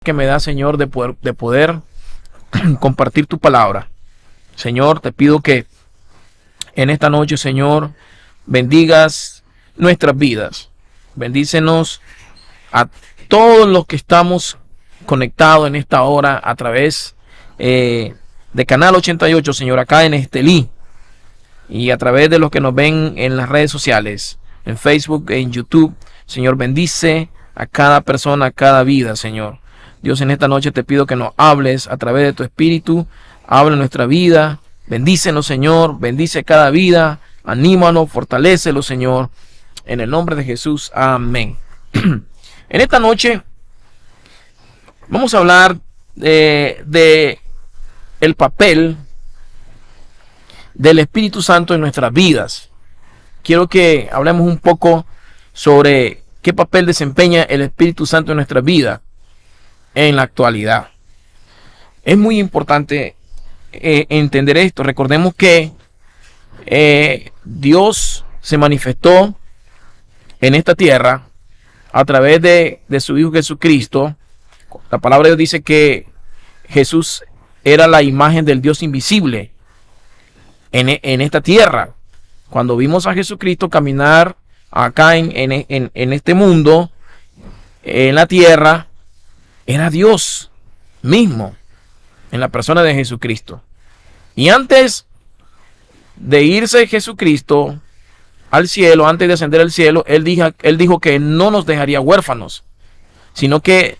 que me da, Señor, de poder compartir tu palabra. Señor, te pido que en esta noche, Señor, bendigas nuestras vidas. Bendícenos a todos los que estamos conectados en esta hora a través de Canal 88, Señor, acá en Estelí, y a través de los que nos ven en las redes sociales, en Facebook, en YouTube. Señor, bendice a cada persona, a cada vida, Señor. Dios, en esta noche te pido que nos hables a través de tu Espíritu. Habla en nuestra vida. Bendícenos, Señor. Bendice cada vida. Anímanos, fortalécelo, Señor. En el nombre de Jesús. Amén. En esta noche vamos a hablar de el papel del Espíritu Santo en nuestras vidas. Quiero que hablemos un poco sobre qué papel desempeña el Espíritu Santo en nuestras vidas en la actualidad. Es muy importante entender esto. Recordemos que Dios se manifestó en esta tierra a través de su Hijo Jesucristo. La palabra de Dios dice que Jesús era la imagen del Dios invisible en esta tierra. Cuando vimos a Jesucristo caminar acá en este mundo, en la tierra, era Dios mismo en la persona de Jesucristo. Y antes de irse Jesucristo al cielo, antes de ascender al cielo, él dijo que no nos dejaría huérfanos, sino que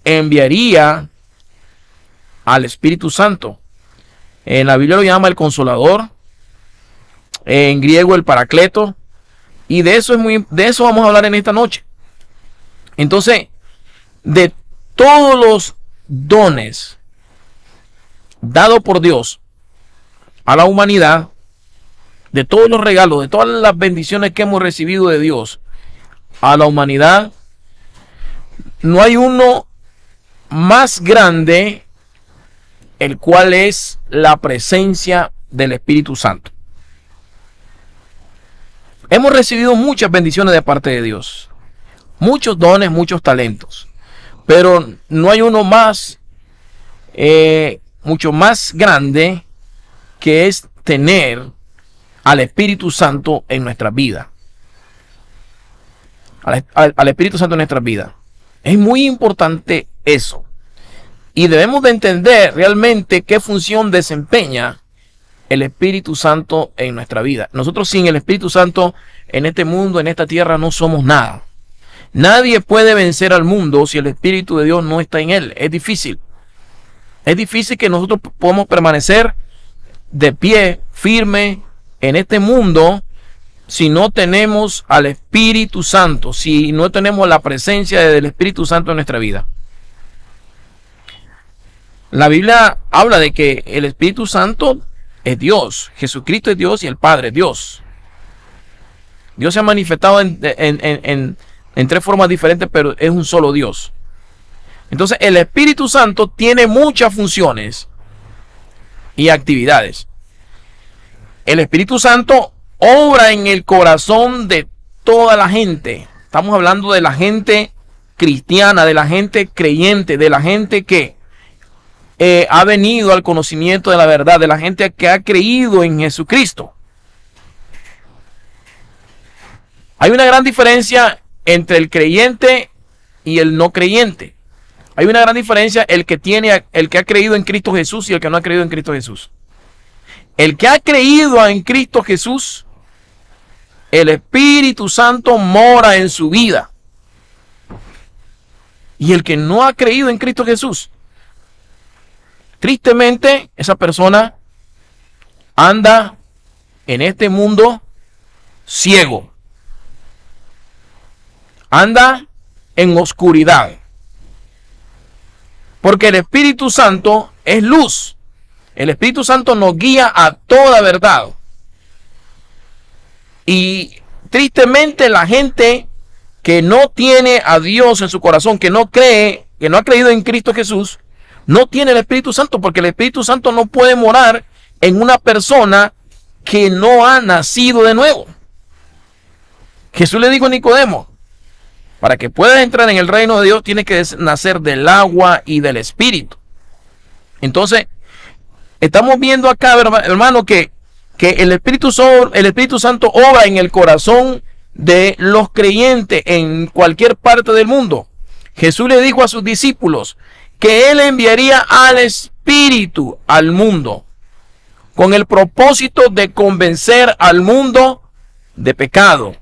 enviaría al Espíritu Santo. En la Biblia lo llama el Consolador, en griego el Paracleto, y de eso vamos a hablar en esta noche. Entonces, de todos los dones dados por Dios a la humanidad, de todos los regalos, de todas las bendiciones que hemos recibido de Dios a la humanidad, no hay uno más grande, el cual es la presencia del Espíritu Santo. Hemos recibido muchas bendiciones de parte de Dios, muchos dones, muchos talentos, pero no hay uno más, mucho más grande, que es tener al Espíritu Santo en nuestra vida. Al Espíritu Santo en nuestra vida. Es muy importante eso. Y debemos de entender realmente qué función desempeña el Espíritu Santo en nuestra vida. Nosotros sin el Espíritu Santo en este mundo, en esta tierra, no somos nada. Nadie puede vencer al mundo si el Espíritu de Dios no está en él. Es difícil. Es difícil que nosotros podamos permanecer de pie, firme en este mundo, si no tenemos al Espíritu Santo, si no tenemos la presencia del Espíritu Santo en nuestra vida. La Biblia habla de que el Espíritu Santo es Dios. Jesucristo es Dios y el Padre es Dios. Dios se ha manifestado en tres formas diferentes, pero es un solo Dios. Entonces, el Espíritu Santo tiene muchas funciones y actividades. El Espíritu Santo obra en el corazón de toda la gente. Estamos hablando de la gente cristiana, de la gente creyente, de la gente que ha venido al conocimiento de la verdad, de la gente que ha creído en Jesucristo. Hay una gran diferencia entre el creyente y el no creyente. Hay una gran diferencia el que ha creído en Cristo Jesús y el que no ha creído en Cristo Jesús. El que ha creído en Cristo Jesús, el Espíritu Santo mora en su vida. Y el que no ha creído en Cristo Jesús, tristemente, esa persona anda en este mundo ciego. Anda en oscuridad. Porque el Espíritu Santo es luz. El Espíritu Santo nos guía a toda verdad. Y tristemente la gente que no tiene a Dios en su corazón, que no cree, que no ha creído en Cristo Jesús, no tiene el Espíritu Santo, porque el Espíritu Santo no puede morar en una persona que no ha nacido de nuevo. Jesús le dijo a Nicodemo: Para que puedas entrar en el reino de Dios, tienes que nacer del agua y del Espíritu. Entonces, estamos viendo acá, hermano, que el Espíritu Santo obra en el corazón de los creyentes en cualquier parte del mundo. Jesús le dijo a sus discípulos que Él enviaría al Espíritu al mundo con el propósito de convencer al mundo de pecado,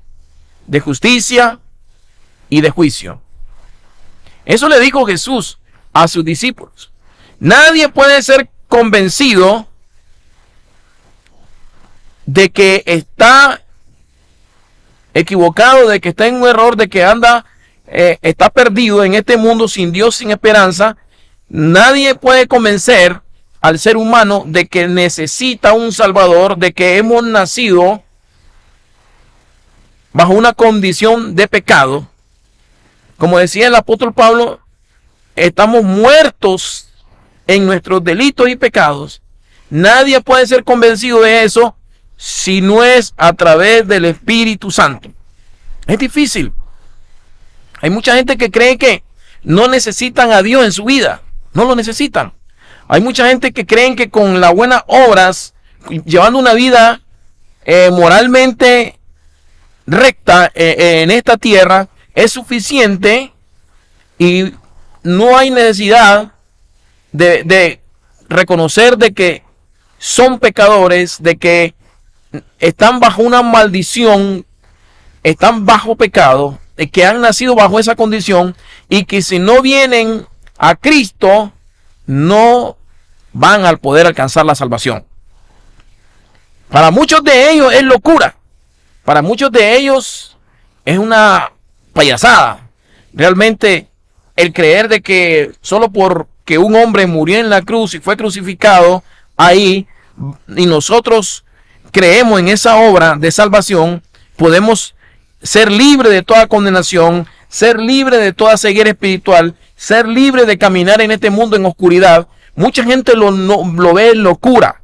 de justicia y de juicio. Eso le dijo Jesús a sus discípulos. Nadie puede ser convencido de que está equivocado, de que está en un error, de que está perdido en este mundo sin Dios, sin esperanza. Nadie puede convencer al ser humano de que necesita un Salvador, de que hemos nacido bajo una condición de pecado. Como decía el apóstol Pablo, estamos muertos en nuestros delitos y pecados. Nadie puede ser convencido de eso si no es a través del Espíritu Santo. Es difícil. Hay mucha gente que cree que no necesitan a Dios en su vida. No lo necesitan. Hay mucha gente que creen que con las buenas obras, llevando una vida moralmente recta en esta tierra, es suficiente y no hay necesidad de reconocer de que son pecadores, de que están bajo una maldición, están bajo pecado, de que han nacido bajo esa condición y que si no vienen a Cristo no van a poder alcanzar la salvación. Para muchos de ellos es locura. Para muchos de ellos es una payasada. Realmente el creer de que solo porque un hombre murió en la cruz y fue crucificado ahí y nosotros creemos en esa obra de salvación, podemos ser libres de toda condenación, ser libres de toda ceguera espiritual, ser libres de caminar en este mundo en oscuridad. Mucha gente lo ve en locura.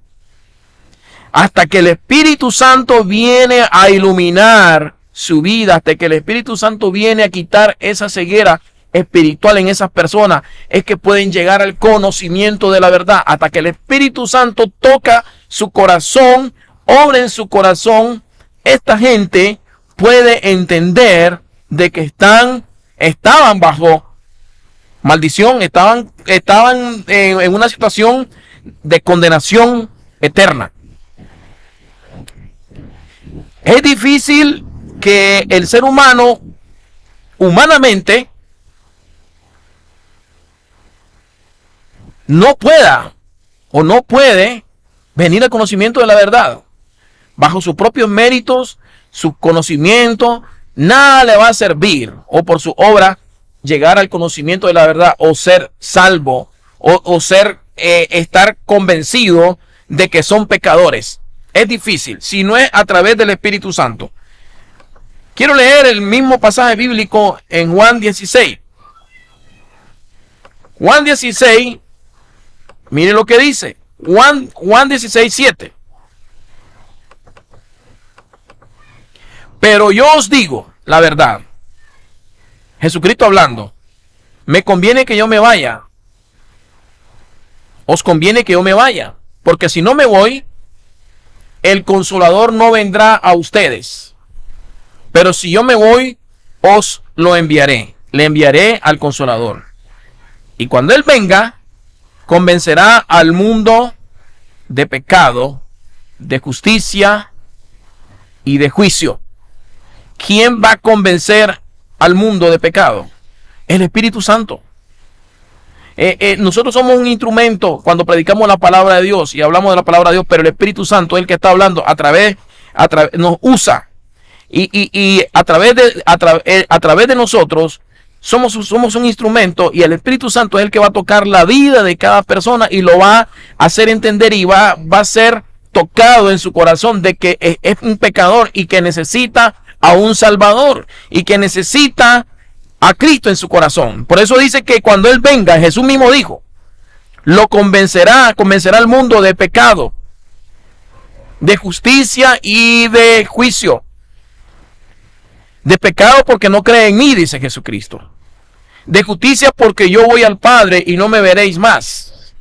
Hasta que el Espíritu Santo viene a iluminar su vida, hasta que el Espíritu Santo viene a quitar esa ceguera espiritual en esas personas, es que pueden llegar al conocimiento de la verdad. Hasta que el Espíritu Santo toca su corazón, obra en su corazón, esta gente puede entender de que estaban bajo maldición, estaban en una situación de condenación eterna. Es difícil que el ser humano, humanamente, no pueda o no puede venir al conocimiento de la verdad. Bajo sus propios méritos, sus conocimientos, nada le va a servir, o por su obra, llegar al conocimiento de la verdad, o ser salvo, o estar convencido de que son pecadores. Es difícil, si no es a través del Espíritu Santo. Quiero leer el mismo pasaje bíblico en Juan 16. Juan 16, mire lo que dice. Juan 16, 7. Pero yo os digo la verdad. Jesucristo hablando. Me conviene que yo me vaya. Os conviene que yo me vaya. Porque si no me voy, el Consolador no vendrá a ustedes. Pero si yo me voy, os lo enviaré. Le enviaré al Consolador. Y cuando Él venga, convencerá al mundo de pecado, de justicia y de juicio. ¿Quién va a convencer al mundo de pecado? El Espíritu Santo. Nosotros somos un instrumento cuando predicamos la palabra de Dios y hablamos de la palabra de Dios, pero el Espíritu Santo es el que está hablando nos usa y a través de nosotros somos un instrumento, y el Espíritu Santo es el que va a tocar la vida de cada persona y lo va a hacer entender y va a ser tocado en su corazón de que es un pecador y que necesita a un Salvador y que necesita a Cristo en su corazón. Por eso dice que cuando Él venga, Jesús mismo dijo, lo convencerá al mundo de pecado, de justicia y de juicio. De pecado porque no cree en mí, dice Jesucristo. De justicia porque yo voy al Padre y no me veréis más.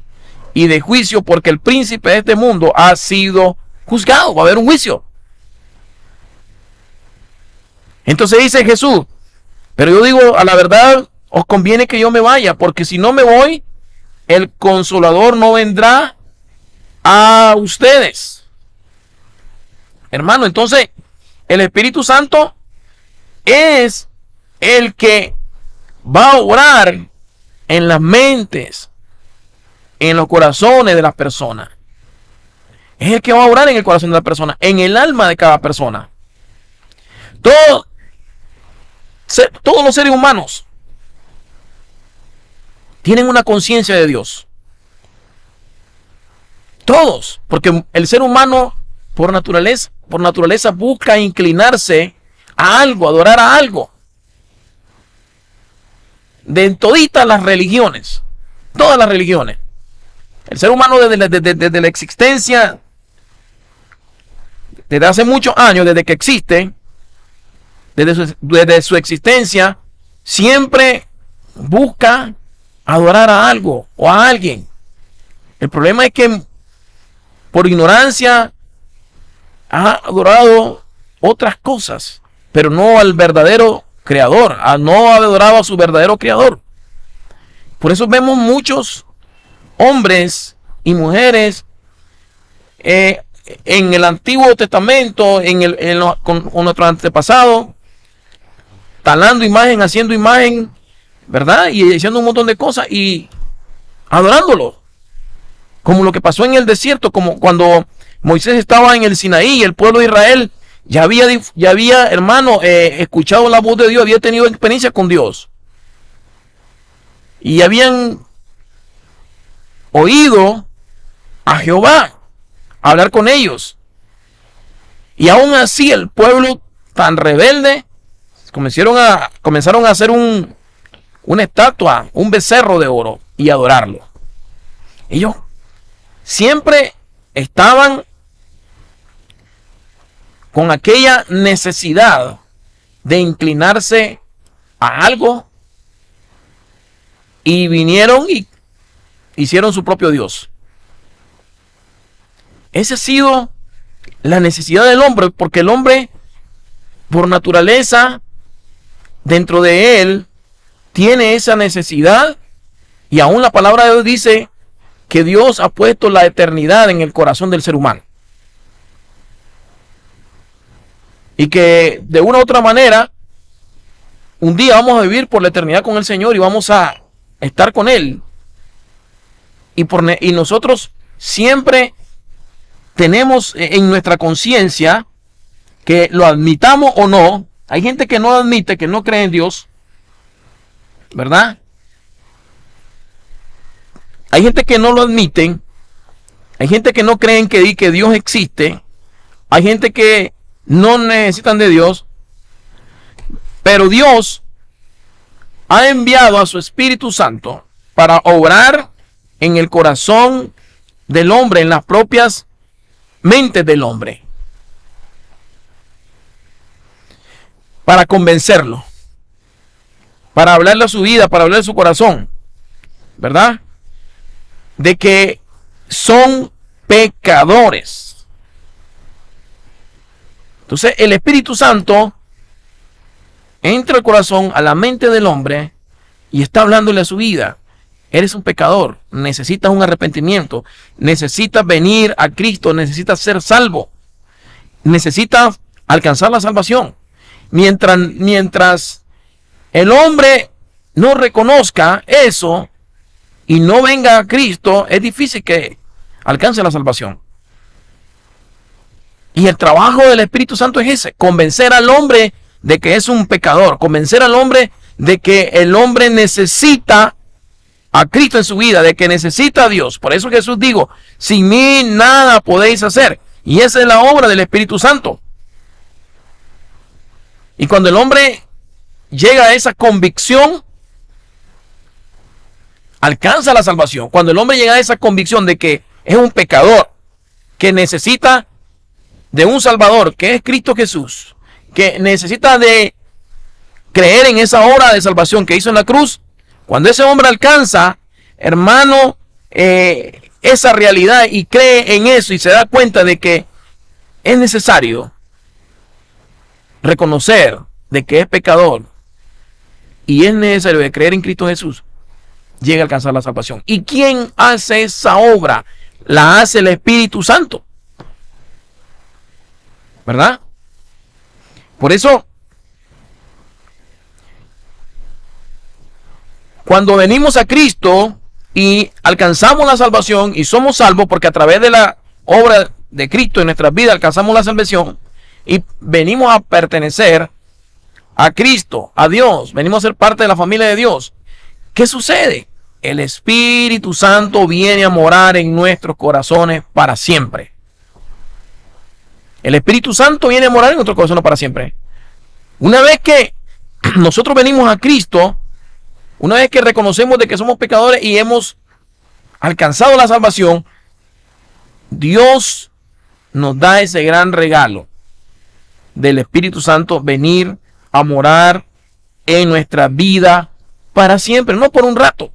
Y de juicio porque el príncipe de este mundo ha sido juzgado. Va a haber un juicio. Entonces dice Jesús, pero yo digo, a la verdad, os conviene que yo me vaya, porque si no me voy, el Consolador no vendrá a ustedes. Hermano, entonces, el Espíritu Santo es el que va a obrar en las mentes, en los corazones de las personas. Es el que va a obrar en el corazón de la persona, en el alma de cada persona. Todos los seres humanos tienen una conciencia de Dios. Todos, porque el ser humano por naturaleza busca inclinarse a algo, adorar a algo. De toditas las religiones, todas las religiones, el ser humano desde la existencia, desde hace muchos años, desde que existe, desde su existencia, siempre busca adorar a algo o a alguien. El problema es que por ignorancia ha adorado otras cosas, pero no al verdadero creador, no ha adorado a su verdadero creador. Por eso vemos muchos hombres y mujeres en el Antiguo Testamento, con nuestros antepasados, talando imagen, haciendo imagen, ¿verdad? Y haciendo un montón de cosas y adorándolo. Como lo que pasó en el desierto, como cuando Moisés estaba en el Sinaí y el pueblo de Israel ya había, hermano, escuchado la voz de Dios, había tenido experiencia con Dios. Y habían oído a Jehová hablar con ellos. Y aún así el pueblo tan rebelde comenzaron a hacer una estatua, un becerro de oro y adorarlo. Ellos siempre estaban con aquella necesidad de inclinarse a algo y vinieron y hicieron su propio Dios. Esa ha sido la necesidad del hombre, porque el hombre, por naturaleza, dentro de él, tiene esa necesidad, y aún la palabra de Dios dice que Dios ha puesto la eternidad en el corazón del ser humano. Y que de una u otra manera, un día vamos a vivir por la eternidad con el Señor y vamos a estar con Él. Y nosotros siempre tenemos en nuestra conciencia, que lo admitamos o no, hay gente que no admite, que no cree en Dios, ¿verdad? Hay gente que no lo admiten, hay gente que no creen que Dios existe, hay gente que no necesitan de Dios, pero Dios ha enviado a su Espíritu Santo para obrar en el corazón del hombre, en las propias mentes del hombre, para convencerlo, para hablarle a su vida, para hablarle a su corazón, ¿verdad? De que son pecadores. Entonces el Espíritu Santo entra al corazón, a la mente del hombre, y está hablándole a su vida. Eres un pecador, necesitas un arrepentimiento, necesitas venir a Cristo, necesitas ser salvo, necesitas alcanzar la salvación. Mientras el hombre no reconozca eso y no venga a Cristo, es difícil que alcance la salvación. Y el trabajo del Espíritu Santo es ese: convencer al hombre de que es un pecador, convencer al hombre de que el hombre necesita a Cristo en su vida, de que necesita a Dios. Por eso Jesús dijo: sin mí nada podéis hacer. Y esa es la obra del Espíritu Santo. Y cuando el hombre llega a esa convicción, alcanza la salvación. Cuando el hombre llega a esa convicción de que es un pecador, que necesita de un Salvador, que es Cristo Jesús, que necesita de creer en esa obra de salvación que hizo en la cruz, cuando ese hombre alcanza, hermano, esa realidad y cree en eso y se da cuenta de que es necesario reconocer de que es pecador y es necesario de creer en Cristo Jesús, llega a alcanzar la salvación. ¿Y quién hace esa obra? La hace el Espíritu Santo, ¿verdad? Por eso, cuando venimos a Cristo y alcanzamos la salvación y somos salvos, porque a través de la obra de Cristo en nuestras vidas alcanzamos la salvación y venimos a pertenecer a Cristo, a Dios, venimos a ser parte de la familia de Dios. ¿Qué sucede? El Espíritu Santo viene a morar en nuestros corazones para siempre. El Espíritu Santo viene a morar en nuestros corazones para siempre. Una vez que nosotros venimos a Cristo, una vez que reconocemos de que somos pecadores y hemos alcanzado la salvación, Dios nos da ese gran regalo del Espíritu Santo venir a morar en nuestra vida para siempre, no por un rato.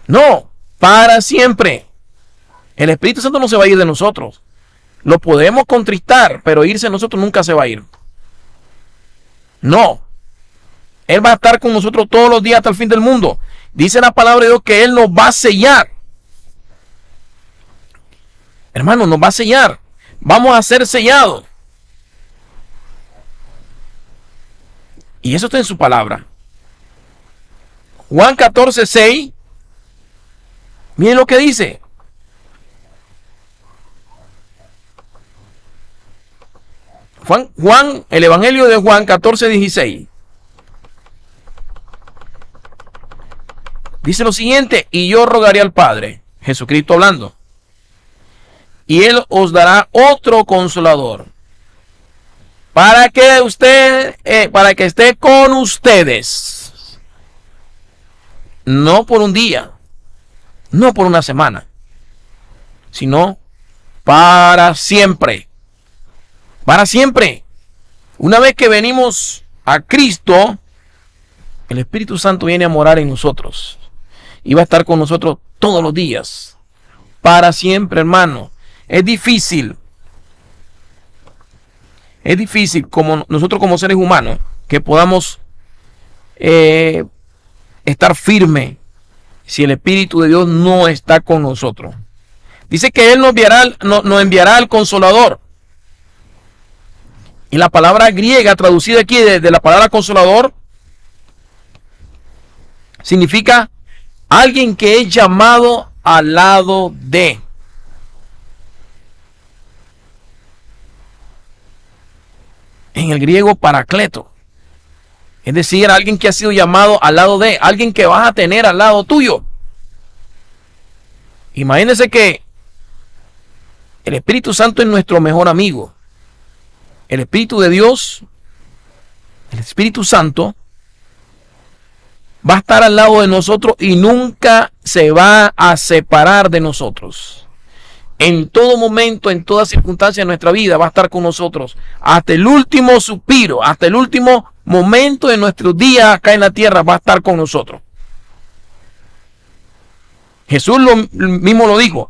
No, para siempre. El Espíritu Santo no se va a ir de nosotros. Lo podemos contristar, pero irse de nosotros nunca se va a ir. No. Él va a estar con nosotros todos los días hasta el fin del mundo. Dice la palabra de Dios que Él nos va a sellar. Hermano, nos va a sellar. Vamos a ser sellados. Y eso está en su palabra. Juan 14:6. Miren lo que dice. Juan, el Evangelio de Juan 14:16. Dice lo siguiente: y yo rogaré al Padre, Jesucristo hablando, y Él os dará otro consolador, para que esté con ustedes, no por un día, no por una semana, sino para siempre. Para siempre. Una vez que venimos a Cristo, el Espíritu Santo viene a morar en nosotros y va a estar con nosotros todos los días, para siempre, hermano. Es difícil como nosotros como seres humanos que podamos estar firmes si el Espíritu de Dios no está con nosotros. Dice que Él nos enviará al Consolador. Y la palabra griega traducida aquí de la palabra consolador significa alguien que es llamado al lado de. En el griego paracleto. Es decir, alguien que ha sido llamado al lado de, alguien que vas a tener al lado tuyo. Imagínense que el Espíritu Santo es nuestro mejor amigo. El Espíritu de Dios, el Espíritu Santo, va a estar al lado de nosotros y nunca se va a separar de nosotros. En todo momento, en toda circunstancia de nuestra vida va a estar con nosotros. Hasta el último suspiro, hasta el último momento de nuestros días acá en la tierra va a estar con nosotros. Jesús mismo lo dijo.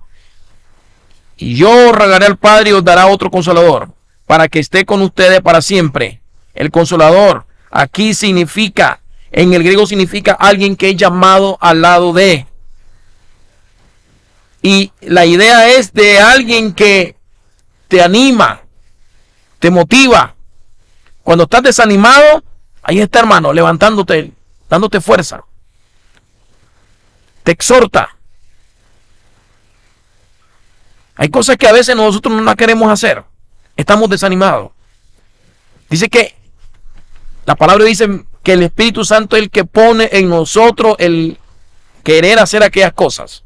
Y yo rogaré al Padre y os dará otro consolador, para que esté con ustedes para siempre. El consolador aquí significa, en el griego significa alguien que es llamado al lado de. Y la idea es de alguien que te anima, te motiva. Cuando estás desanimado, ahí está, hermano, levantándote, dándote fuerza. Te exhorta. Hay cosas que a veces nosotros no las queremos hacer. Estamos desanimados. Dice que la palabra dice que el Espíritu Santo es el que pone en nosotros el querer hacer aquellas cosas.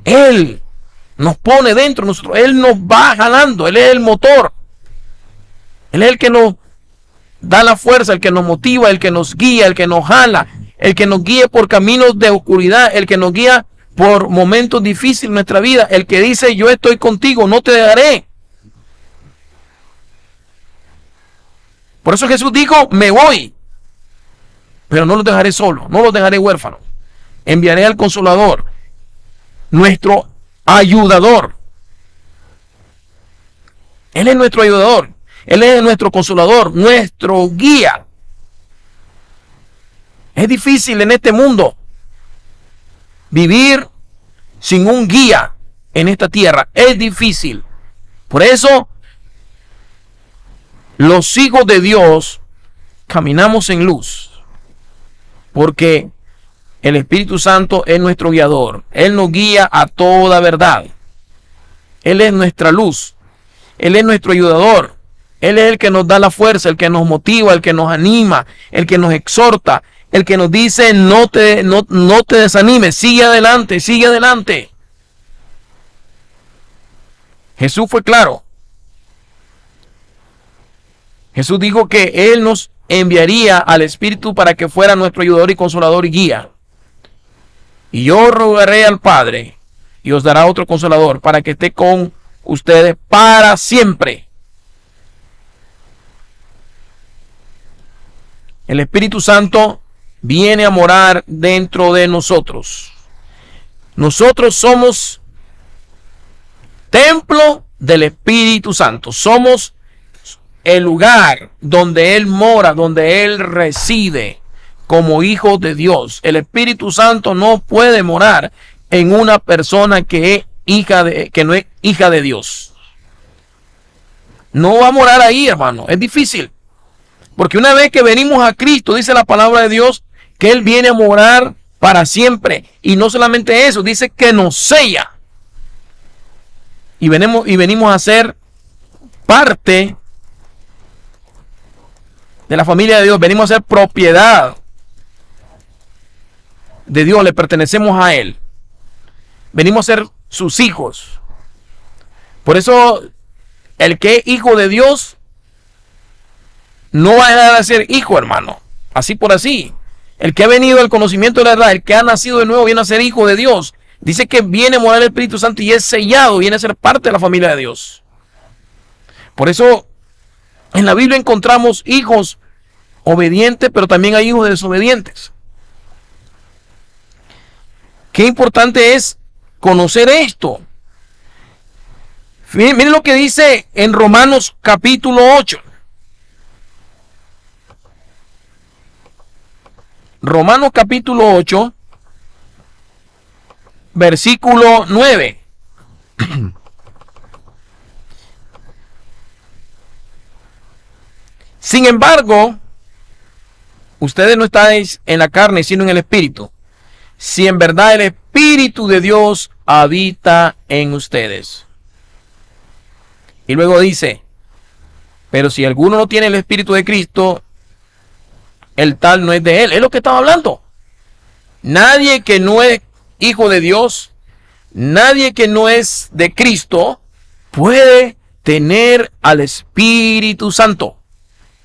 Él nos pone dentro de nosotros. Él nos va jalando. Él es el motor. Él es el que nos da la fuerza, el que nos motiva, el que nos guía, el que nos jala, el que nos guía por caminos de oscuridad, el que nos guía por momentos difíciles en nuestra vida, el que dice: yo estoy contigo, no te dejaré. Por eso Jesús dijo, me voy, pero no los dejaré solos, no los dejaré huérfanos. Enviaré al Consolador, nuestro ayudador. Él es nuestro ayudador. Él es nuestro consolador, nuestro guía. Es difícil en este mundo vivir sin un guía en esta tierra. Es difícil. Por eso, los hijos de Dios caminamos en luz. Porque el Espíritu Santo es nuestro guiador. Él nos guía a toda verdad. Él es nuestra luz. Él es nuestro ayudador. Él es el que nos da la fuerza, el que nos motiva, el que nos anima, el que nos exhorta, el que nos dice no te desanimes, sigue adelante, sigue adelante. Jesús fue claro. Jesús dijo que Él nos enviaría al Espíritu para que fuera nuestro ayudador y consolador y guía. Y yo rogaré al Padre y os dará otro consolador para que esté con ustedes para siempre. El Espíritu Santo viene a morar dentro de nosotros. Nosotros somos templo del Espíritu Santo. Somos el lugar donde Él mora, donde Él reside como hijo de Dios. El Espíritu Santo no puede morar en una persona que no es hija de Dios. No va a morar ahí, hermano. Es difícil. Porque una vez que venimos a Cristo, dice la palabra de Dios, que Él viene a morar para siempre. Y no solamente eso, dice que nos sella. Y venimos a ser parte de la familia de Dios. Venimos a ser propiedad de Dios. Le pertenecemos a Él. Venimos a ser sus hijos. Por eso, el que es hijo de Dios no va a dejar de ser hijo, hermano. Así por así. El que ha venido al conocimiento de la verdad, el que ha nacido de nuevo, viene a ser hijo de Dios. Dice que viene a morar el Espíritu Santo y es sellado, viene a ser parte de la familia de Dios. Por eso, en la Biblia encontramos hijos obedientes, pero también hay hijos desobedientes. Qué importante es conocer esto. Miren lo que dice en Romanos capítulo 8. Romanos capítulo 8, versículo 9. Sin embargo, ustedes no estáis en la carne, sino en el Espíritu. Si en verdad el Espíritu de Dios habita en ustedes. Y luego dice, pero si alguno no tiene el Espíritu de Cristo, el tal no es de Él. Es lo que estaba hablando. Nadie que no es hijo de Dios, nadie que no es de Cristo, puede tener al Espíritu Santo.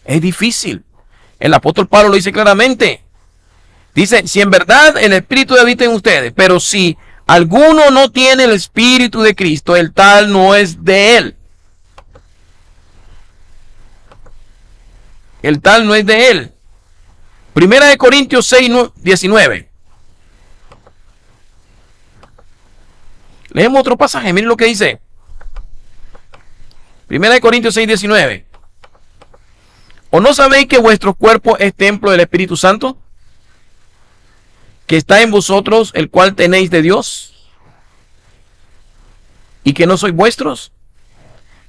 Es difícil. El apóstol Pablo lo dice claramente. Dice, si en verdad el Espíritu habita en ustedes, pero si alguno no tiene el Espíritu de Cristo, el tal no es de Él. El tal no es de Él. Primera de Corintios 6, 19. Leemos otro pasaje, miren lo que dice. Primera de Corintios 6, 19. ¿O no sabéis que vuestro cuerpo es templo del Espíritu Santo, que está en vosotros, el cual tenéis de Dios, y que no sois vuestros?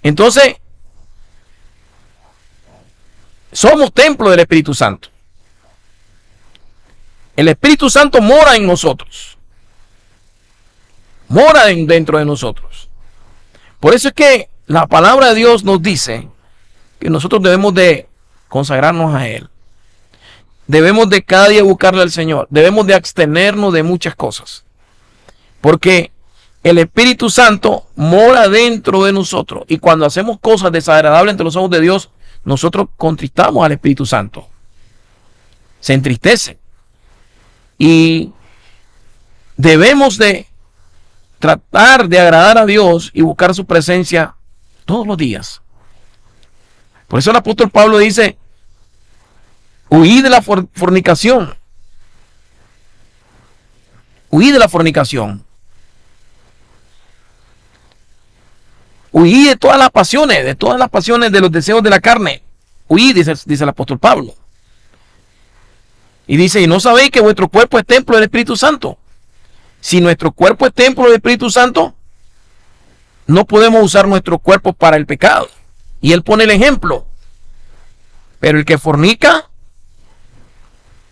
Entonces, somos templo del Espíritu Santo. El Espíritu Santo mora en nosotros. Mora dentro de nosotros. Por eso es que la palabra de Dios nos dice que nosotros debemos de consagrarnos a Él. Debemos de cada día buscarle al Señor. Debemos de abstenernos de muchas cosas. Porque el Espíritu Santo mora dentro de nosotros. Y cuando hacemos cosas desagradables ante los ojos de Dios, nosotros contristamos al Espíritu Santo. Se entristece. Y debemos de tratar de agradar a Dios y buscar su presencia todos los días. Por eso el apóstol Pablo dice, Huid de la fornicación. Huid de la fornicación. Huid de todas las pasiones, de los deseos de la carne. Huid, dice el apóstol Pablo. Y dice, ¿y no sabéis que vuestro cuerpo es templo del Espíritu Santo? Si nuestro cuerpo es templo del Espíritu Santo, no podemos usar nuestro cuerpo para el pecado. Y él pone el ejemplo. Pero el que fornica,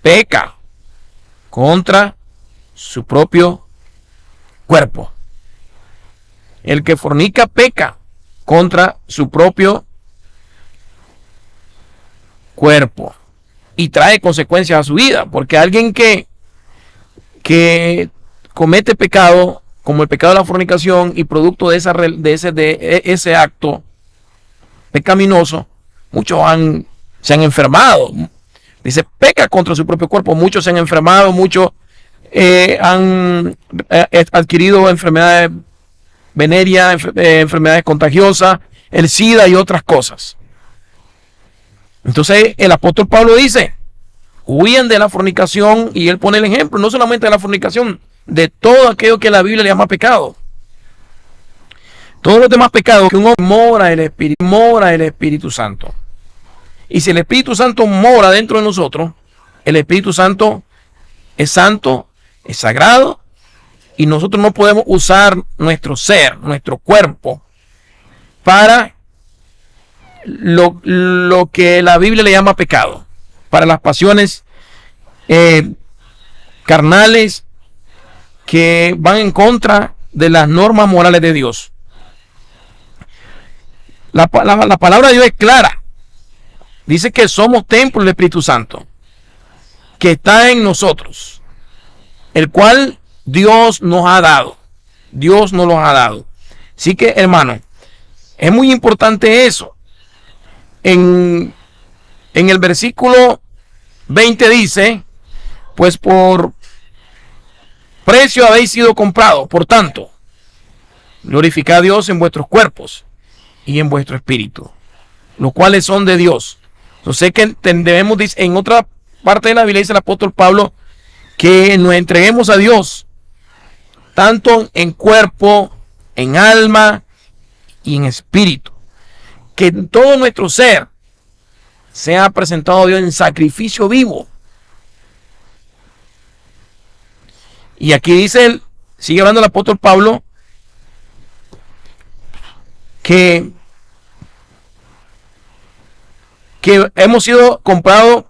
peca contra su propio cuerpo. El que fornica peca contra su propio cuerpo y trae consecuencias a su vida, porque alguien que comete pecado como el pecado de la fornicación y producto de ese acto pecaminoso, muchos se han enfermado. Dice, peca contra su propio cuerpo. Muchos se han enfermado, muchos han adquirido enfermedades venéreas, enfermedades contagiosas, el SIDA y otras cosas. Entonces el apóstol Pablo dice, huyan de la fornicación, y él pone el ejemplo, no solamente de la fornicación, de todo aquello que la Biblia le llama pecado. Todos los demás pecados que un hombre mora el Espíritu Santo. Y si el Espíritu Santo mora dentro de nosotros, el Espíritu Santo, es sagrado, y nosotros no podemos usar nuestro ser, nuestro cuerpo, para lo que la Biblia le llama pecado, para las pasiones carnales que van en contra de las normas morales de Dios. La palabra de Dios es clara. Dice que somos templo del Espíritu Santo, que está en nosotros, el cual Dios nos ha dado. Dios nos lo ha dado. Así que, hermano, es muy importante eso. En el versículo 20 dice, pues por precio habéis sido comprados, por tanto, glorificad a Dios en vuestros cuerpos y en vuestro espíritu, los cuales son de Dios. Entonces que debemos, en otra parte de la Biblia dice el apóstol Pablo, que nos entreguemos a Dios, tanto en cuerpo, en alma y en espíritu. Que todo nuestro ser sea presentado a Dios en sacrificio vivo. Y aquí dice, sigue hablando el apóstol Pablo, que hemos sido comprados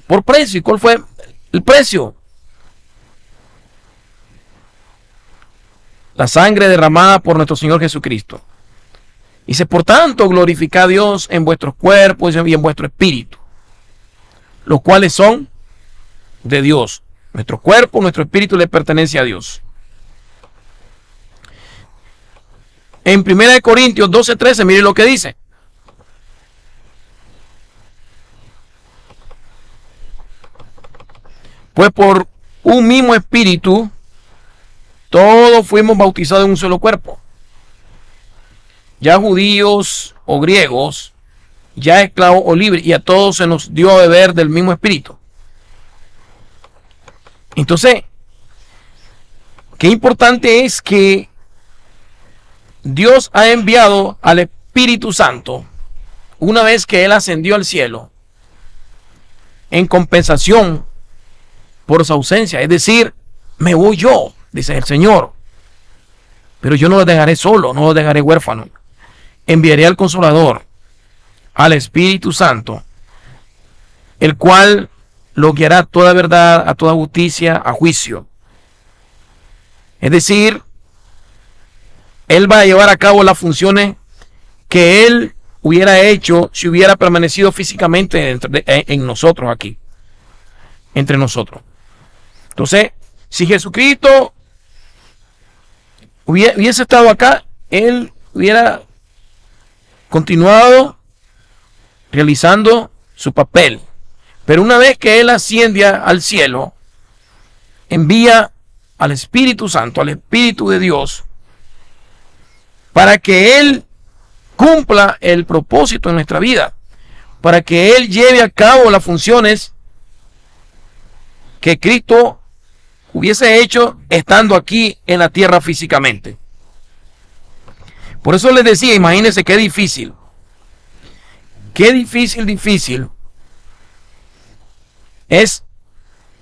por precio. ¿Y cuál fue el precio? La sangre derramada por nuestro Señor Jesucristo. Dice, por tanto, glorificad a Dios en vuestros cuerpos y en vuestro espíritu, los cuales son de Dios. Nuestro cuerpo, nuestro espíritu le pertenece a Dios. En 1 Corintios 12:13, mire lo que dice. Pues por un mismo espíritu, todos fuimos bautizados en un solo cuerpo. Ya judíos o griegos, ya esclavos o libres, y a todos se nos dio a beber del mismo espíritu. Entonces, qué importante es que Dios ha enviado al Espíritu Santo una vez que Él ascendió al cielo, en compensación por su ausencia. Es decir, me voy yo, dice el Señor, pero yo no los dejaré solo, no los dejaré huérfanos. Enviaré al Consolador, al Espíritu Santo, el cual lo guiará a toda verdad, a toda justicia, a juicio. Es decir, Él va a llevar a cabo las funciones que Él hubiera hecho si hubiera permanecido físicamente en nosotros aquí, entre nosotros. Entonces, si Jesucristo hubiese estado acá, Él hubiera continuado realizando su papel. Pero una vez que Él asciende al cielo, envía al Espíritu Santo, al Espíritu de Dios, para que Él cumpla el propósito en nuestra vida, para que Él lleve a cabo las funciones que Cristo hubiese hecho estando aquí en la tierra físicamente. Por eso les decía, imagínense qué difícil. Qué difícil es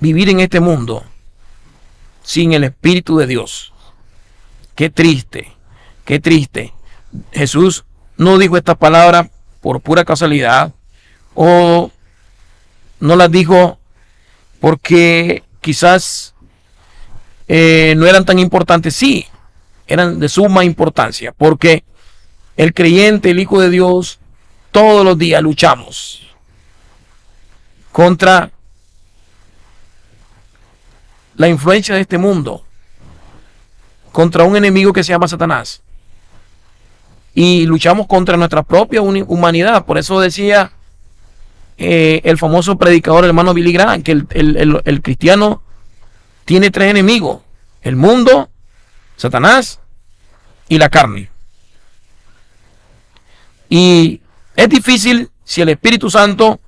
vivir en este mundo sin el Espíritu de Dios. Qué triste, qué triste. Jesús no dijo esta palabra por pura casualidad, o no las dijo porque quizás no eran tan importantes. Sí, eran de suma importancia, porque el creyente, el Hijo de Dios, todos los días luchamos contra la influencia de este mundo, contra un enemigo que se llama Satanás, y luchamos contra nuestra propia humanidad. Por eso decía el famoso predicador, el hermano Billy Graham, que el cristiano tiene tres enemigos: el mundo, Satanás y la carne. Y es difícil, si el Espíritu Santo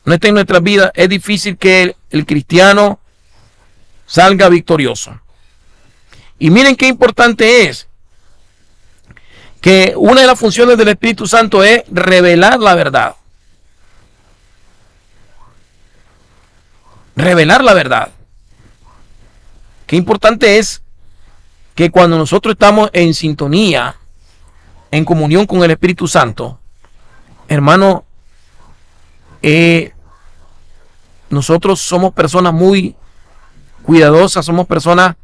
no está en nuestras vidas, es difícil que el cristiano salga victorioso. Y miren qué importante es que una de las funciones del Espíritu Santo es revelar la verdad. Revelar la verdad. Qué importante es que cuando nosotros estamos en sintonía, en comunión con el Espíritu Santo, hermano, nosotros somos personas muy cuidadosas, somos personas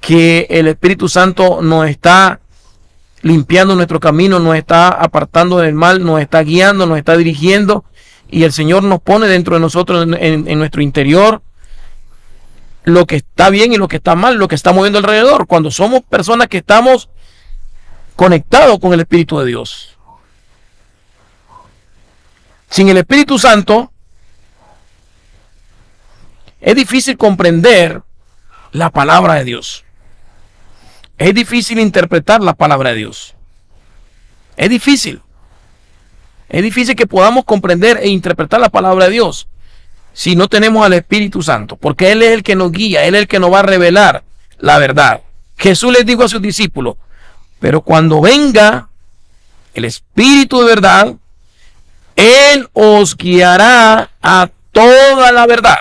que el Espíritu Santo nos está limpiando nuestro camino, nos está apartando del mal, nos está guiando, nos está dirigiendo, y el Señor nos pone dentro de nosotros, en nuestro interior, lo que está bien y lo que está mal, lo que está moviendo alrededor, cuando somos personas que estamos conectados con el Espíritu de Dios. Sin el Espíritu Santo es difícil comprender la palabra de Dios. Es difícil interpretar la palabra de Dios. Es difícil. Es difícil que podamos comprender e interpretar la palabra de Dios si no tenemos al Espíritu Santo, porque Él es el que nos guía, Él es el que nos va a revelar la verdad. Jesús les dijo a sus discípulos: pero cuando venga el Espíritu de verdad, Él os guiará a toda la verdad.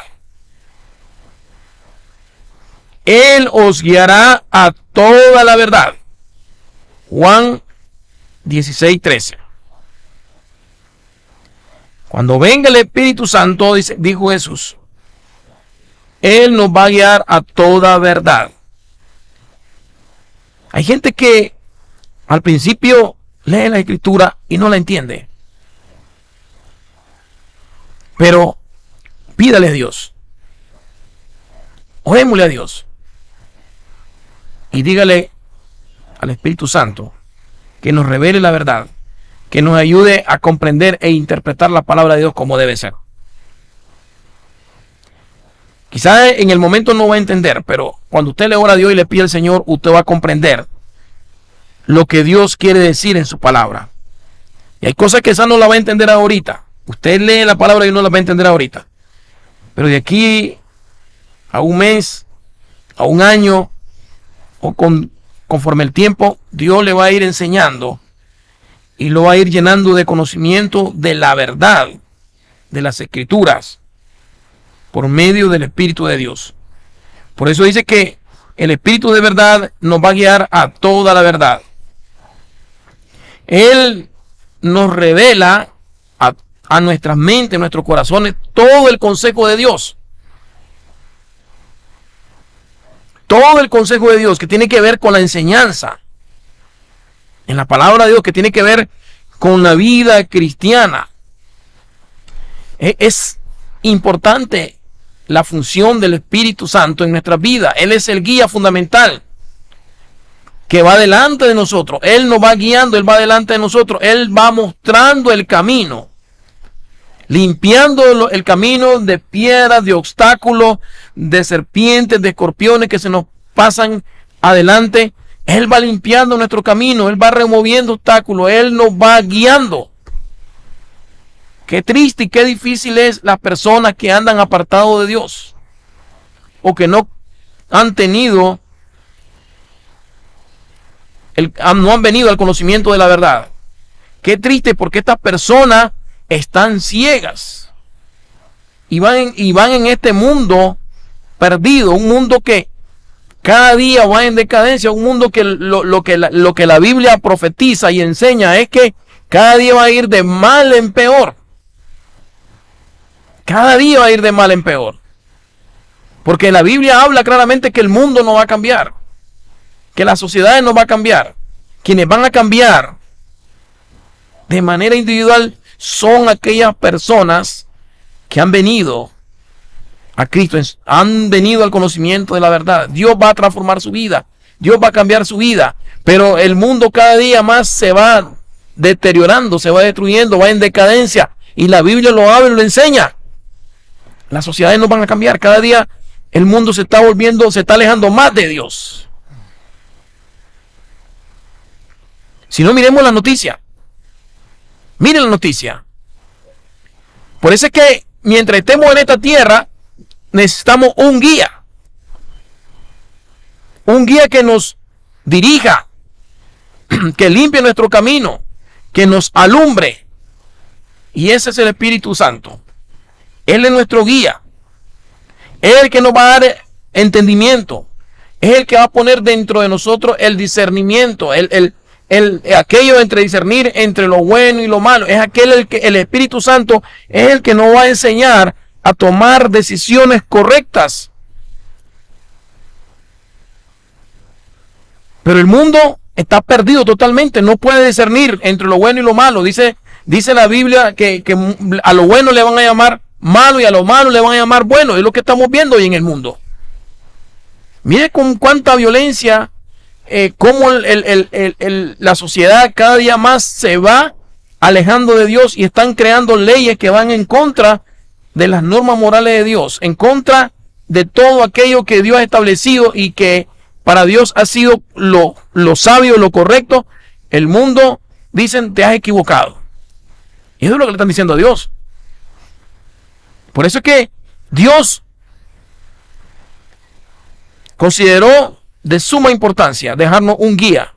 Él os guiará a toda la verdad. Juan 16:13. Cuando venga el Espíritu Santo, dijo Jesús, Él nos va a guiar a toda verdad. Hay gente que al principio lee la Escritura y no la entiende. Pero pídale a Dios. Orémosle a Dios. Y dígale al Espíritu Santo que nos revele la verdad, que nos ayude a comprender e interpretar la palabra de Dios como debe ser. Quizás en el momento no va a entender, pero cuando usted le ora a Dios y le pide al Señor, usted va a comprender lo que Dios quiere decir en su palabra. Y hay cosas que quizás no la va a entender ahorita. Usted lee la palabra y no la va a entender ahorita. Pero de aquí a un mes, a un año, o conforme el tiempo, Dios le va a ir enseñando y lo va a ir llenando de conocimiento de la verdad, de las Escrituras, por medio del Espíritu de Dios. Por eso dice que el Espíritu de verdad nos va a guiar a toda la verdad. Él nos revela a nuestras mentes, a nuestros corazones, todo el consejo de Dios. Todo el consejo de Dios que tiene que ver con la enseñanza en la palabra de Dios, que tiene que ver con la vida cristiana. Es importante la función del Espíritu Santo en nuestras vidas. Él es el guía fundamental que va delante de nosotros. Él nos va guiando, Él va delante de nosotros. Él va mostrando el camino, limpiando el camino de piedras, de obstáculos, de serpientes, de escorpiones que se nos pasan adelante. Él va limpiando nuestro camino, Él va removiendo obstáculos, Él nos va guiando. Qué triste y qué difícil es las personas que andan apartados de Dios o que no han tenido, no han venido al conocimiento de la verdad. Qué triste, porque estas personas están ciegas y van en este mundo perdido, un mundo que cada día va en decadencia, un mundo que lo que la Biblia profetiza y enseña es que cada día va a ir de mal en peor. Cada día va a ir de mal en peor. Porque la Biblia habla claramente que el mundo no va a cambiar, que las sociedades no va a cambiar. Quienes van a cambiar de manera individual son aquellas personas que han venido a Cristo, han venido al conocimiento de la verdad. Dios va a transformar su vida, Dios va a cambiar su vida, pero el mundo cada día más se va deteriorando, se va destruyendo, va en decadencia, y la Biblia lo habla y lo enseña. Las sociedades no van a cambiar, cada día el mundo se está volviendo, se está alejando más de Dios. Si no, miremos la noticia. Miren la noticia. Por eso es que mientras estemos en esta tierra, necesitamos un guía. Un guía que nos dirija, que limpie nuestro camino, que nos alumbre. Y ese es el Espíritu Santo. Él es nuestro guía. Es el que nos va a dar entendimiento. Es el que va a poner dentro de nosotros el discernimiento, aquello entre discernir entre lo bueno y lo malo. Es el Espíritu Santo es el que nos va a enseñar a tomar decisiones correctas. Pero el mundo está perdido totalmente, no puede discernir entre lo bueno y lo malo. Dice la Biblia que a lo bueno le van a llamar malo y a lo malo le van a llamar bueno. Es lo que estamos viendo hoy en el mundo. Mire con cuánta violencia, cómo la sociedad cada día más se va alejando de Dios y están creando leyes que van en contra de las normas morales de Dios, en contra de todo aquello que Dios ha establecido y que para Dios ha sido lo sabio, lo correcto. El mundo, dicen, te has equivocado. Y eso es lo que le están diciendo a Dios. Por eso es que Dios consideró de suma importancia dejarnos un guía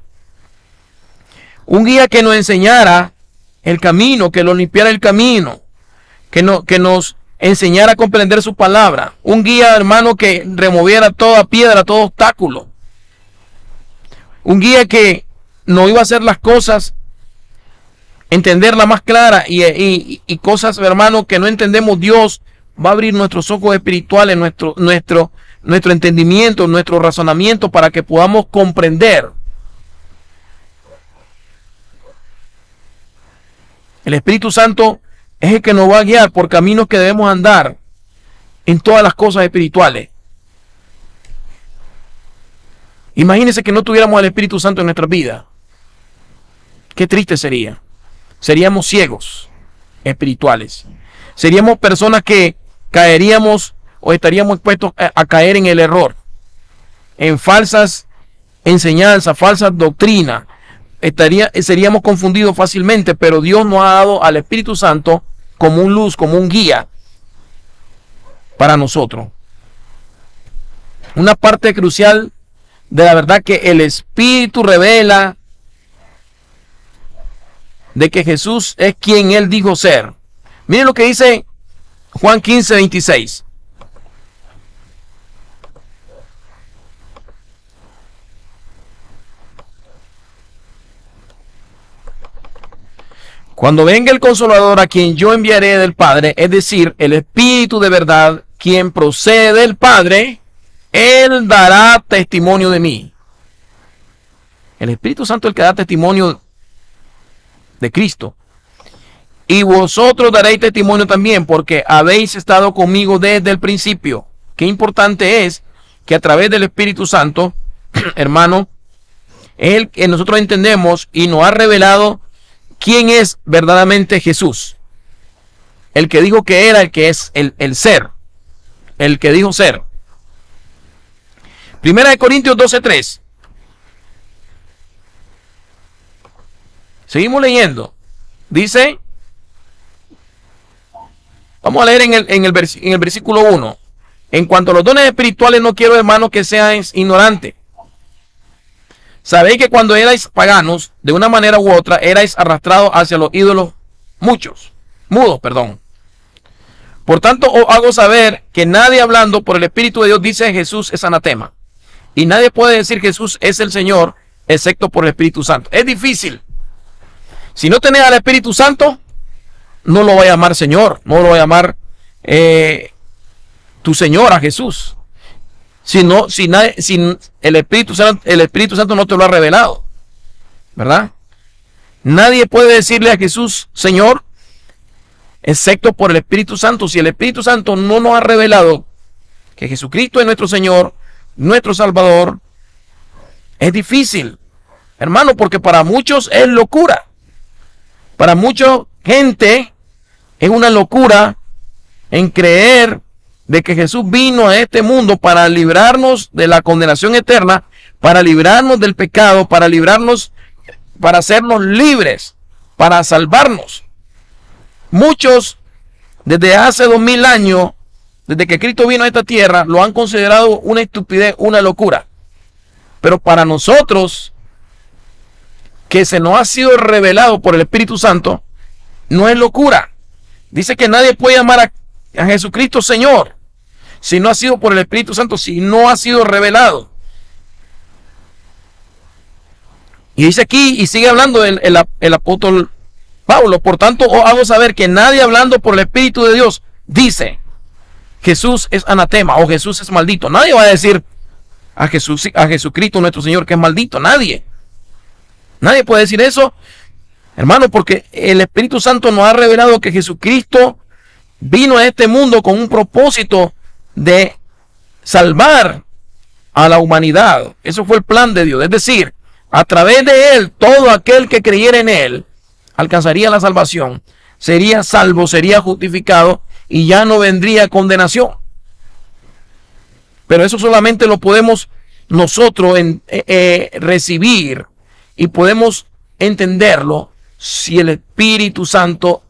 que nos enseñara el camino, que nos limpiara el camino, que nos enseñara a comprender su palabra, un guía, hermano, que removiera toda piedra, todo obstáculo, un guía que nos iba a hacer las cosas, entenderla más clara, y cosas, hermano, que no entendemos. Dios va a abrir nuestros ojos espirituales, nuestro entendimiento, nuestro razonamiento, para que podamos comprender. El Espíritu Santo es el que nos va a guiar por caminos que debemos andar en todas las cosas espirituales. Imagínense que no tuviéramos al Espíritu Santo en nuestras vidas. Qué triste sería. Seríamos ciegos espirituales. Seríamos personas que caeríamos o estaríamos expuestos a caer en el error, en falsas enseñanzas, falsas doctrinas. Seríamos confundidos fácilmente, pero Dios nos ha dado al Espíritu Santo como un luz, como un guía para nosotros. Una parte crucial de la verdad que el Espíritu revela de que Jesús es quien Él dijo ser. Miren lo que dice Juan 15:26. Cuando venga el Consolador, a quien yo enviaré del Padre, es decir, el Espíritu de verdad, quien procede del Padre, Él dará testimonio de mí. El Espíritu Santo es el que da testimonio de Cristo. Y vosotros daréis testimonio también, porque habéis estado conmigo desde el principio. Qué importante es que a través del Espíritu Santo, hermano, es el que nosotros entendemos y nos ha revelado quién es verdaderamente Jesús. El que dijo que era, el que es el ser. El que dijo ser. Primera de Corintios 12:3. Seguimos leyendo. Dice: Vamos a leer en el versículo 1. En cuanto a los dones espirituales, no quiero, hermanos, que seáis ignorantes. Sabéis que cuando erais paganos, de una manera u otra, erais arrastrados hacia los ídolos mudos. Por tanto, os hago saber que nadie hablando por el Espíritu de Dios dice Jesús es anatema. Y nadie puede decir Jesús es el Señor, excepto por el Espíritu Santo. Es difícil. Si no tenés al Espíritu Santo, no lo va a llamar Señor, no lo va a llamar tu Señor a Jesús. Si el Espíritu Santo no te lo ha revelado, ¿verdad? Nadie puede decirle a Jesús Señor, excepto por el Espíritu Santo. Si el Espíritu Santo no nos ha revelado que Jesucristo es nuestro Señor, nuestro Salvador, es difícil, hermano, porque para muchos es locura. Para mucha gente es una locura en creer de que Jesús vino a este mundo para librarnos de la condenación eterna, para librarnos del pecado, para hacernos libres, para salvarnos. Muchos, desde hace 2000 años, desde que Cristo vino a esta tierra, lo han considerado una estupidez, una locura. Pero para nosotros, que se nos ha sido revelado por el Espíritu Santo, no es locura. Dice que nadie puede llamar a Jesucristo Señor si no ha sido por el Espíritu Santo, si no ha sido revelado. Y dice aquí, y sigue hablando el apóstol Pablo, por tanto os hago saber que nadie hablando por el Espíritu de Dios dice Jesús es anatema o Jesús es maldito. Nadie va a decir a Jesucristo nuestro Señor que es maldito. Nadie puede decir eso, hermano, porque el Espíritu Santo nos ha revelado que Jesucristo vino a este mundo con un propósito de salvar a la humanidad. Eso fue el plan de Dios. Es decir, a través de Él, todo aquel que creyera en Él alcanzaría la salvación, sería salvo, sería justificado y ya no vendría condenación. Pero eso solamente lo podemos nosotros recibir y podemos entenderlo si el Espíritu Santo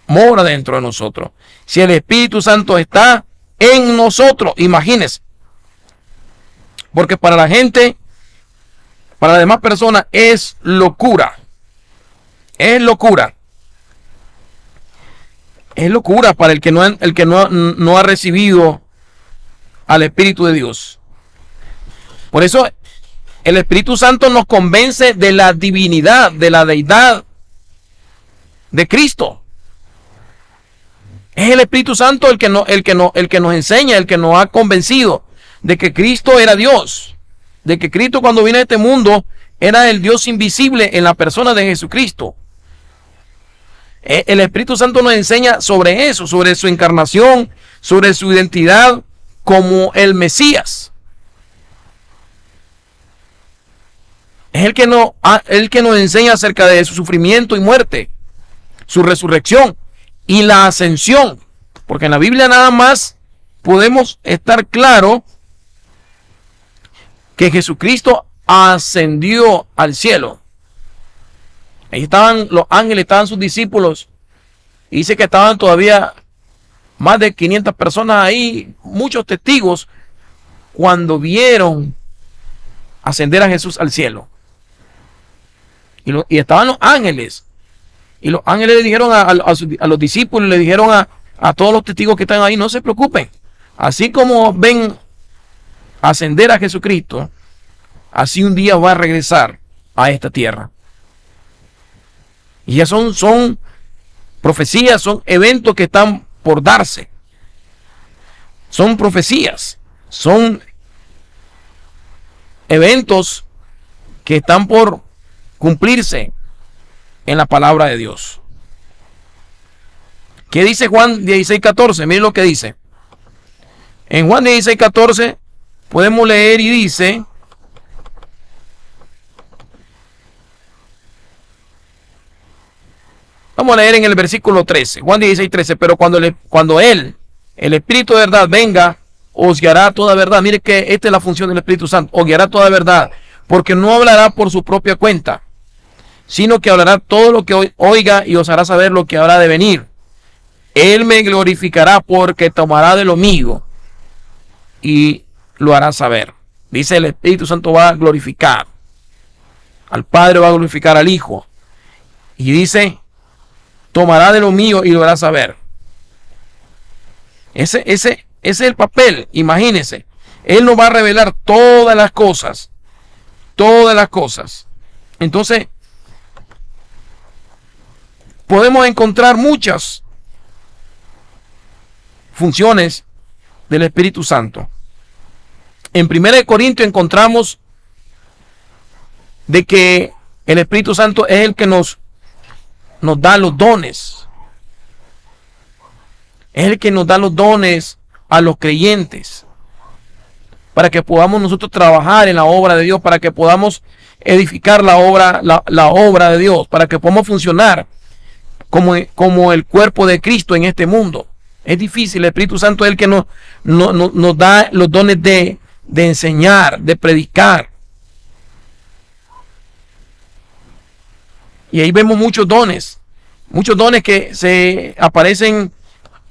mora dentro de nosotros. Si el Espíritu Santo está en nosotros, imagínense. Porque para la gente, para las demás personas, es locura. Es locura. Es locura para el que no ha recibido al Espíritu de Dios. Por eso el Espíritu Santo nos convence de la divinidad, de la deidad de Cristo. Es el Espíritu Santo el que nos enseña, el que nos ha convencido de que Cristo era Dios, de que Cristo cuando vino a este mundo era el Dios invisible en la persona de Jesucristo. El Espíritu Santo nos enseña sobre eso, sobre su encarnación, sobre su identidad como el Mesías. Es el que nos enseña acerca de su sufrimiento y muerte, su resurrección y la ascensión. Porque en la Biblia nada más podemos estar claro que Jesucristo ascendió al cielo. Ahí estaban los ángeles, estaban sus discípulos. Y dice que estaban todavía más de 500 personas ahí, muchos testigos, cuando vieron ascender a Jesús al cielo. Y estaban los ángeles. Y los ángeles le dijeron a los discípulos, le dijeron a todos los testigos que están ahí, no se preocupen. Así como ven ascender a Jesucristo, así un día va a regresar a esta tierra. Y ya son profecías, son eventos que están por darse. Son profecías, son eventos que están por cumplirse en la palabra de Dios. ¿Qué dice Juan 16:14? Miren lo que dice. En Juan 16:14 podemos leer y dice: vamos a leer en el versículo 13, Juan 16:13. Pero cuando Él, el Espíritu de verdad, venga, os guiará toda verdad. Mire que esta es la función del Espíritu Santo, os guiará toda verdad, porque no hablará por su propia cuenta, sino que hablará todo lo que oiga y os hará saber lo que habrá de venir. Él me glorificará porque tomará de lo mío y lo hará saber. Dice, el Espíritu Santo va a glorificar al Padre, va a glorificar al Hijo. Y dice, tomará de lo mío y lo hará saber. Ese es el papel, imagínense. Él nos va a revelar todas las cosas. Todas las cosas. Entonces, podemos encontrar muchas funciones del Espíritu Santo. En 1 Corintios encontramos de que el Espíritu Santo es el que nos da los dones. Es el que nos da los dones a los creyentes, para que podamos nosotros trabajar en la obra de Dios, para que podamos edificar la obra de Dios, para que podamos funcionar como el cuerpo de Cristo en este mundo. Es difícil. El Espíritu Santo es el que nos da los dones de enseñar, de predicar. Y ahí vemos muchos dones que se aparecen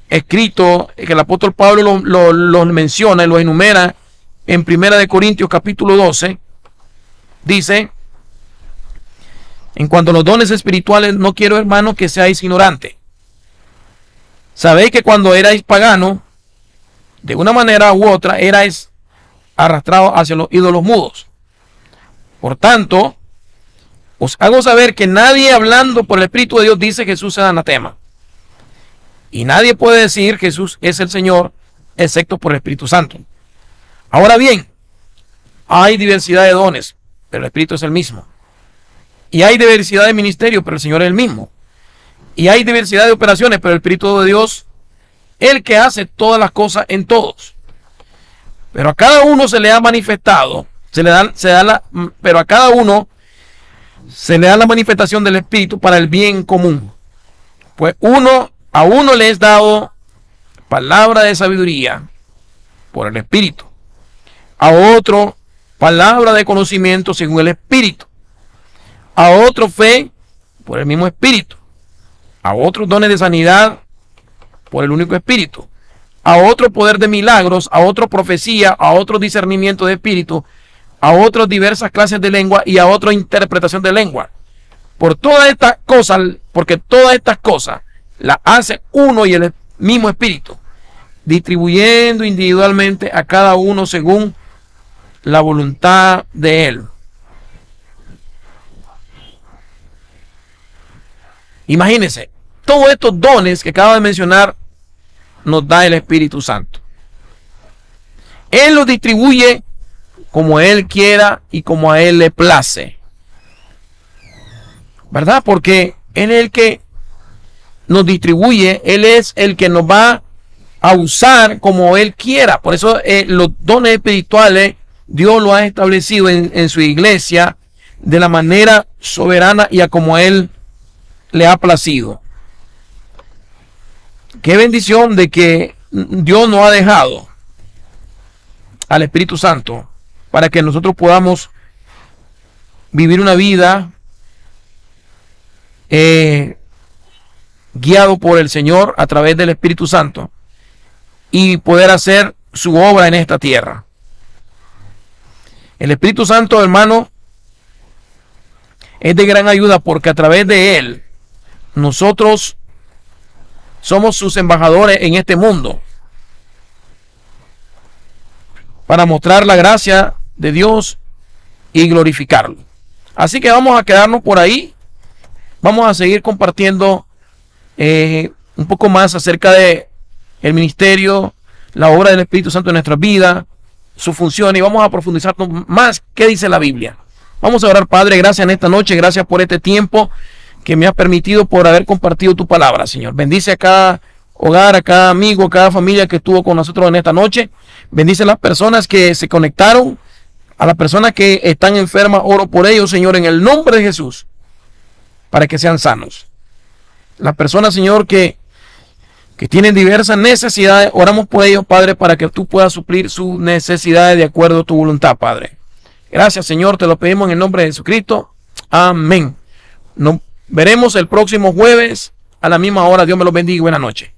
escritos, que el apóstol Pablo los menciona y los enumera en 1 Corintios capítulo 12. Dice, en cuanto a los dones espirituales, no quiero, hermanos, que seáis ignorantes. Sabéis que cuando erais paganos, de una manera u otra, erais arrastrados hacia los ídolos mudos. Por tanto, os hago saber que nadie hablando por el Espíritu de Dios dice Jesús es anatema. Y nadie puede decir Jesús es el Señor, excepto por el Espíritu Santo. Ahora bien, hay diversidad de dones, pero el Espíritu es el mismo. Y hay diversidad de ministerios, pero el Señor es el mismo. Y hay diversidad de operaciones, pero el Espíritu de Dios es el que hace todas las cosas en todos. Pero a cada uno se le ha manifestado, pero a cada uno se le da la manifestación del Espíritu para el bien común. Pues a uno le es dado palabra de sabiduría por el Espíritu. A otro, palabra de conocimiento según el Espíritu. A otro, fe por el mismo Espíritu. A otros, dones de sanidad por el único Espíritu. A otro, poder de milagros. A otro, profecía. A otro, discernimiento de espíritu. A otros, diversas clases de lengua. Y a otro, interpretación de lengua. Porque todas estas cosas las hace uno y el mismo Espíritu, distribuyendo individualmente a cada uno según la voluntad de Él. Imagínense, todos estos dones que acabo de mencionar nos da el Espíritu Santo. Él los distribuye como Él quiera y como a Él le place, ¿verdad? Porque Él es el que nos distribuye, Él es el que nos va a usar como Él quiera. Por eso los dones espirituales Dios lo ha establecido en su iglesia de la manera soberana y a como Él le ha placido. Qué bendición de que Dios nos ha dejado al Espíritu Santo para que nosotros podamos vivir una vida guiado por el Señor a través del Espíritu Santo y poder hacer su obra en esta tierra. El Espíritu Santo, hermano, es de gran ayuda porque a través de Él nosotros somos sus embajadores en este mundo para mostrar la gracia de Dios y glorificarlo. Así que vamos a quedarnos por ahí. Vamos a seguir compartiendo un poco más acerca de el ministerio, la obra del Espíritu Santo en nuestras vidas, su función, y vamos a profundizar más qué dice la Biblia. Vamos a orar. Padre, gracias en esta noche, gracias por este tiempo que me has permitido por haber compartido tu palabra, Señor. Bendice a cada hogar, a cada amigo, a cada familia que estuvo con nosotros en esta noche. Bendice a las personas que se conectaron, a las personas que están enfermas, oro por ellos, Señor, en el nombre de Jesús, para que sean sanos. Las personas, Señor, que tienen diversas necesidades, oramos por ellos, Padre, para que tú puedas suplir sus necesidades de acuerdo a tu voluntad, Padre. Gracias, Señor, te lo pedimos en el nombre de Jesucristo. Amén. Nos veremos el próximo jueves a la misma hora. Dios me los bendiga y buenas noches.